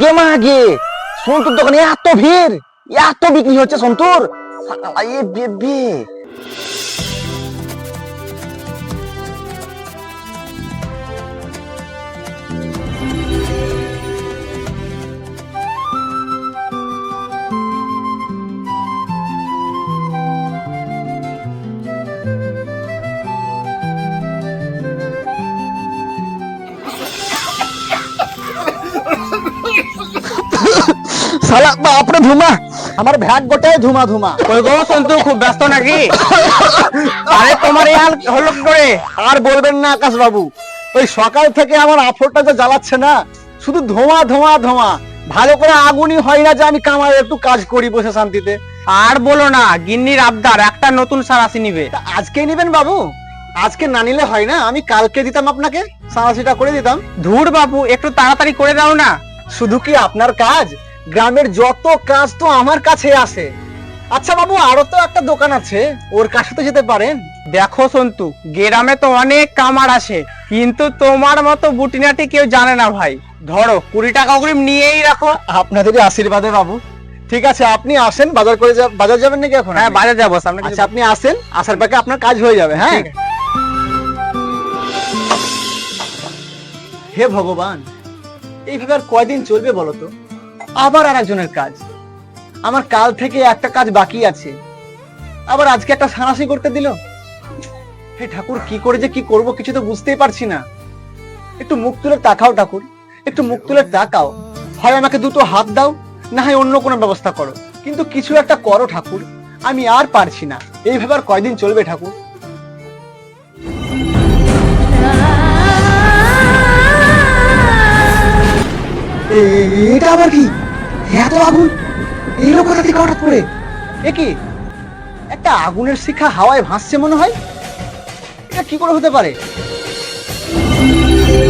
গে মাগে, সন্তুর দোকানে এত ভিড়, এত বিক্রি হচ্ছে সন্তুর। এ বেবি শালা বাপরে ধুমা, আমার ভ্যাট গোটায় ধুমা ধুমা। কই গো সন্তু, খুব ব্যস্ত নাকি? আরে তোমার এই হাল হলো কি করে? আর বলবেন না আকাশ বাবু, ওই সকাল থেকে আমার আফরটা যে জ্বালাচ্ছে না, শুধু ধোঁয়া ধোঁয়া ধোঁয়া। ভালো করে আগুনই হয় না যে আমি কামার একটু কাজ করি বসে শান্তিতে। আর বলো না, গিন্নির আবদার একটা নতুন সারাসি নিবে। তা আজকেই নেবেন বাবু? আজকে না নিলে হয় না? আমি কালকে দিতাম আপনাকে, সারাশিটা করে দিতাম। ধুর বাবু, একটু তাড়াতাড়ি করে দাও না। শুধু কি আপনার কাজ, গ্রামের যত কাজ তো আমার কাছে আসে। আচ্ছা বাবু, আরো তো একটা দোকান আছে, ওর কাছে তো যেতে পারেন। দেখো সন্তু, গ্রামে তো অনেক কামার আসে, কিন্তু তোমার মতো বুটিনাটি কেউ জানে না ভাই। ধরো 20 টাকা অগ্রিম নিয়েই রাখো। আপনাদেরই আশীর্বাদে বাবু। ঠিক আছে, আপনি আসেন, বাজার করে বাজার যাবেন নাকি এখন? হ্যাঁ, বাজার যাবো সামনে। আচ্ছা আপনি আসেন, আসার পাকে আপনার কাজ হয়ে যাবে। হ্যাঁ, হে ভগবান, এইভাবে আর কয়দিন চলবে বলো তো? আবার আর একজনের কাজ। আমার কাল থেকে একটা কাজ বাকি আছে, আবার আজকে একটা সানাসি করতে দিল। হে ঠাকুর, কি করে যে কি করব কিছু তো বুঝতেই পারছি না। একটু মুখ তুলে তাকাও ঠাকুর, একটু মুখ তুলে তাকাও। হয় আমাকে দুটো হাত দাও, না হয় অন্য কোনো ব্যবস্থা করো, কিন্তু কিছু একটা করো ঠাকুর। আমি আর পারছি না, এইভাবে আর কয়দিন চলবে ঠাকুর? এটা আবার কি? এত আগুন এলো কোথা থেকে হঠাৎ করে? এ কি, একটা আগুনের শিখা হাওয়ায় ভাসছে মনে হয়। এটা কি করে হতে পারে?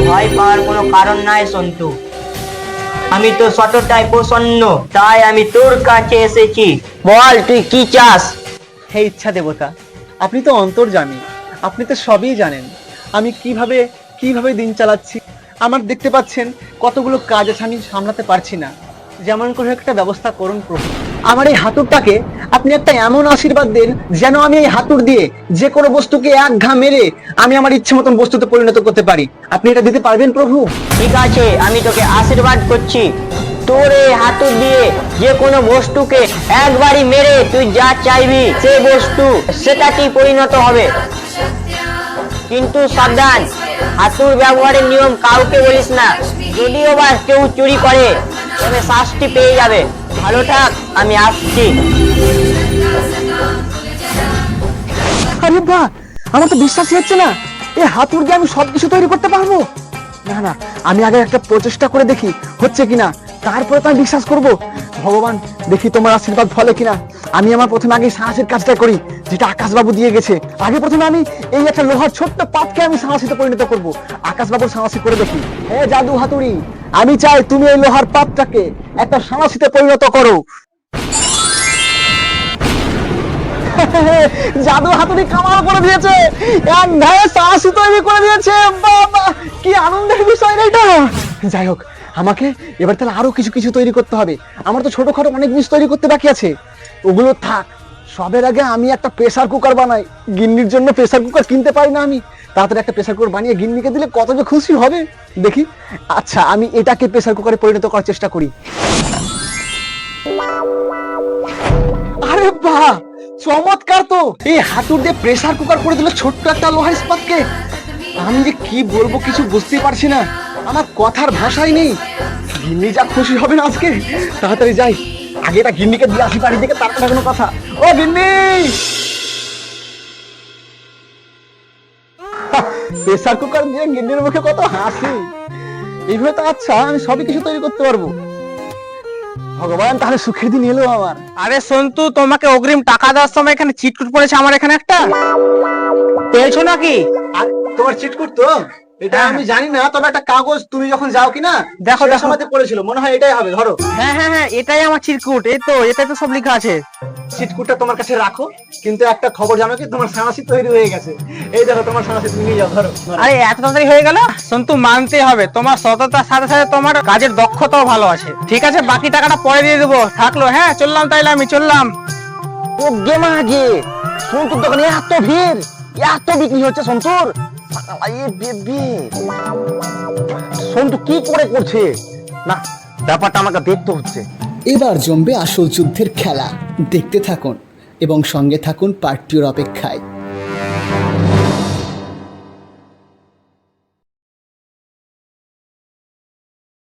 ভয় পাওয়ার কোনো কারণ নাই সন্তু, আমি তো সততায় প্রসন্ন, তাই আমি তোর কাছে এসেছি। বল তুই কি চাস? হে ইচ্ছা দেবতা, আপনি তো অন্তর্যামী, আপনি তো সবই জানেন আমি কিভাবে কিভাবে দিন চালাচ্ছি। আমার দেখতে পাচ্ছেন কতগুলো কাজ আছে, আমি সামলাতে পারছি না। যেমন করে একটা ব্যবস্থা করুন প্রভু। আমার এই হাতুড়টাকে আপনি একটা এমন আশীর্বাদ দেন যেন আমি এই হাতুড় দিয়ে যে কোনো বস্তুকে এক ঘা মেরে আমি আমার ইচ্ছে মতন বস্তুতে পরিণত করতে পারি। আপনি এটা দিতে পারবেন প্রভু? ঠিক আছে, আমি তোকে আশীর্বাদ করছি। তোর এই হাতুড় দিয়ে যে কোনো বস্তুকে একবারই মেরে তুই যা চাইবি সেই বস্তু সেটাতেই পরিণত হবে। কিন্তু সাবধান, হাতুড় ব্যবহারের নিয়ম কাউকে বলিস না। যদিও বা কেউ চুরি করে তবে শাস্তি পেয়ে যাবে। ভালো থাক, আমি আসছি। আরে বাহ, আমার তো বিশ্বাসই হচ্ছে না এই হাতুড় দিয়ে আমি সবকিছু তৈরি করতে পারবো। না না, আমি আগে একটা প্রচেষ্টা করে দেখি হচ্ছে কিনা, তারপরে তো আমি বিশ্বাস করব। ভগবান, দেখি তোমার আশীর্বাদ ফলে কিনা। আমি আমার প্রথমে আগে সাহসের কাজটা করি, যেটা আকাশবাবু দিয়ে গেছে। আগে প্রথমে আমি এই একটা লোহার ছোট্ট পাতকে আমি সাহসিতে পরিণত করব। আকাশবাবুর সাহসী করে দেখি। হে জাদু হাতুড়ি, আমি চাই তুমি এই লোহার পাতটাকে একটা সাহসিতে পরিণত করো। জাদু হাতুড়ি কামাল করে দিয়েছে, এক ধারে সাহসী তৈরি করে দিয়েছে। বাবা, কি আনন্দের বিষয় রে এটা। যাই হোক, আমাকে এবার তাহলে আরো কিছু কিছু তৈরি করতে হবে। আমার তো ছোটখাটো অনেক জিনিস তৈরি করতে বাকি আছে, ওগুলো থাক। সবের আগে আমি একটা প্রেসার কুকার বানাই। গিন্নির জন্য প্রেসার কুকার কিনতে পারি না আমি, তাড়াতাড়ি একটা প্রেসার কুকার বানিয়ে গিন্নিকে দিলে কত যে খুশি হবে দেখি। আচ্ছা, আমি এটাকে প্রেসার কুকারে পরিণত করার চেষ্টা করি। আরে বাহ, চমৎকার তো! এই হাতুড় দিয়ে প্রেসার কুকার করে দিল ছোট্ট একটা লোহার ইস্পাতকে। আমি যে কি বলবো কিছু বুঝতেই পারছি না, আমার কথার ভাষাই নেই। গিন্নি যা খুশি হবে না আজকে। তাড়াতাড়ি যাই, আগে এটা গিন্নিকে দিয়ে আসি বাড়ি থেকে, তারপরে কোনো কথা। ও গিন্নি! প্রেসার কুকার দিয়ে গিন্নির মুখে কত হাসি। এইভাবে তো আচ্ছা আমি সবই কিছু তৈরি করতে পারবো। ভগবান, তাহলে সুখের দিন এলো আমার। আরে সন্তু, তোমাকে অগ্রিম টাকা দেওয়ার সময় এখানে চিটকুট পড়েছে আমার এখানে একটা, পেয়েছো নাকি? আর তোমার চিটকুট তো এটা আমি জানি না, তবে একটা কাগজ তুমি যখন যাও কিনা দেখো, সেই দেখো। সময়তে পড়েছিল, মনে হয় এটাই হবে। ধরো। হ্যাঁ হ্যাঁ হ্যাঁ, এটাই আমার চিরকুট। এই তো, এটাই তো সব লেখা আছে। সিটকুটটা তোমার কাছে রাখো, কিন্তু একটা খবর জানো কি, তোমার সানাসি তৈরি হয়ে গেছে। এই দেখো তোমার সানাসি, তুমি নিয়ে যাও, ধরো। আরে এত তাড়াতাড়ি হয়ে গেল? সন্তু, মানতে হবে তোমার সততার সাথে সাথে তোমার কাজের দক্ষতাও ভালো আছে। ঠিক আছে, বাকি টাকাটা পরে দিয়ে দেবো, থাকলো। হ্যাঁ, চললাম তাইলে, আমি চললাম। ও গে মাগে, সন্তুর দোকানে এত ভিড়, এত বিক্রি হচ্ছে সন্তুর। সন্তু কি করে করছে না, ব্যাপারটা আমাকে দেখতে হচ্ছে। এবার জমবে আসল যুদ্ধের খেলা। দেখতে থাকুন এবং সঙ্গে থাকুন পার্ট 2 অপেক্ষায়।